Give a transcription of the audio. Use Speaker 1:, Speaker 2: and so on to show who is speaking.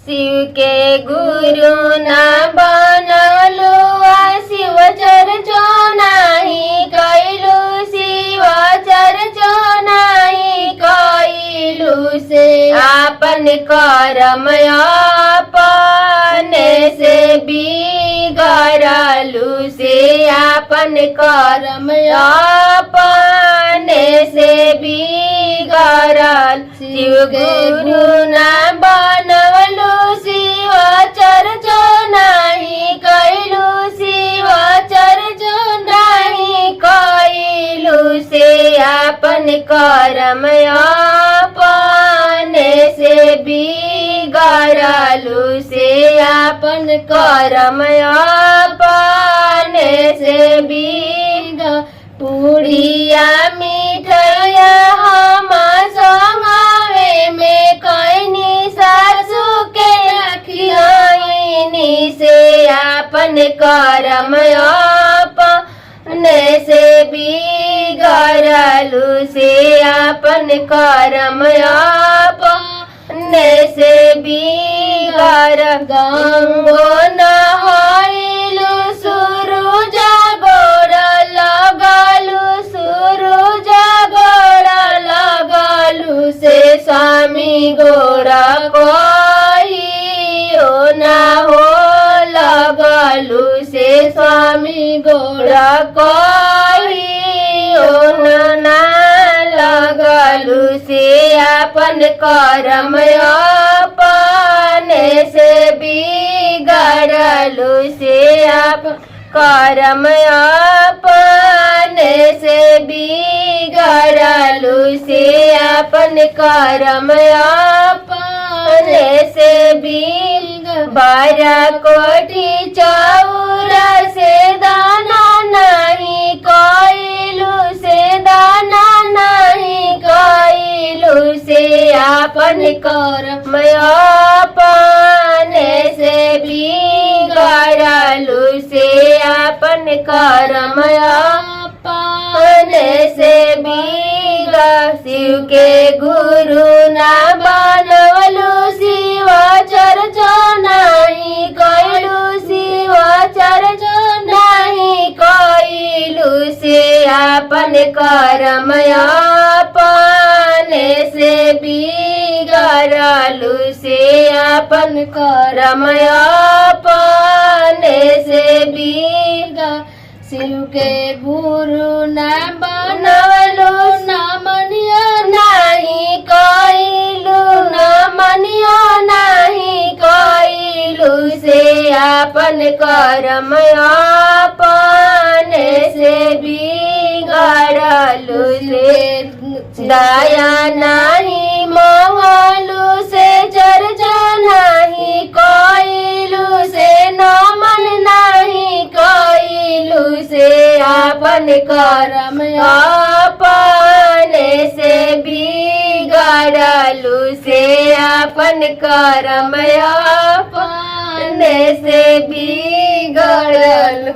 Speaker 1: शिव के गुरु ना बनलू शिव चर्चा नाही कैलू शिव चर्चा नाही कैलू से आपन कर्म अपने से बिगड़लू से आपन कर्म अपने से बिगड़ल शिव गुरु ना बनवलू शिव चर्चा नाही कैलू शिव चर्चा नाही कैलू से आपन कर्म अपने से बिगड़लू से आपन कर्म अपने से बिगड़ पुड़िया मिठाइया हम संगवे में कैनी सासू के खियाइनी से आपन कर्म अपने से बिगड़लू से आपन कर्म अपने से बिगड़ गंगो नहाइलू सूरज गोड़ लगलू सूरज गोड़ लगलू से स्वामी गोड़ कहियो ना हो लगलू से स्वामी गोड़ कहियो ना लगलू से आपन कर्म अपने से बिगड़लू से आप कर्म अपने से बिगड़लू से आपन कर्म अपने से बिगड़ बारा कोठी चौर से दाना नहीं कैलू से दाना नहीं कैलू से आपन कर्म अपने से बिगड़लू से आपन कर्म अपने से बिगड़ शिव के गुरु ना बनवलू शिव चर्चा नहीं कैलू शिव चर्चा नहीं कैलू से आपन कर्म अपने से बिगड़लू से आपन कर्म अपने से बिगड़ शिव के गुरु ना बनवलू ना मनिया नहीं कैलू ना मनिया नहीं कैलू से आपन कर्म अपने से बिगड़लू से दया नहीं मंगलू से चर्चा नहीं कैलू से नमन नहीं कैलू से आपन कर्म अपने से बिगड़लू से आपन कर्म अपने से बिगड़लू।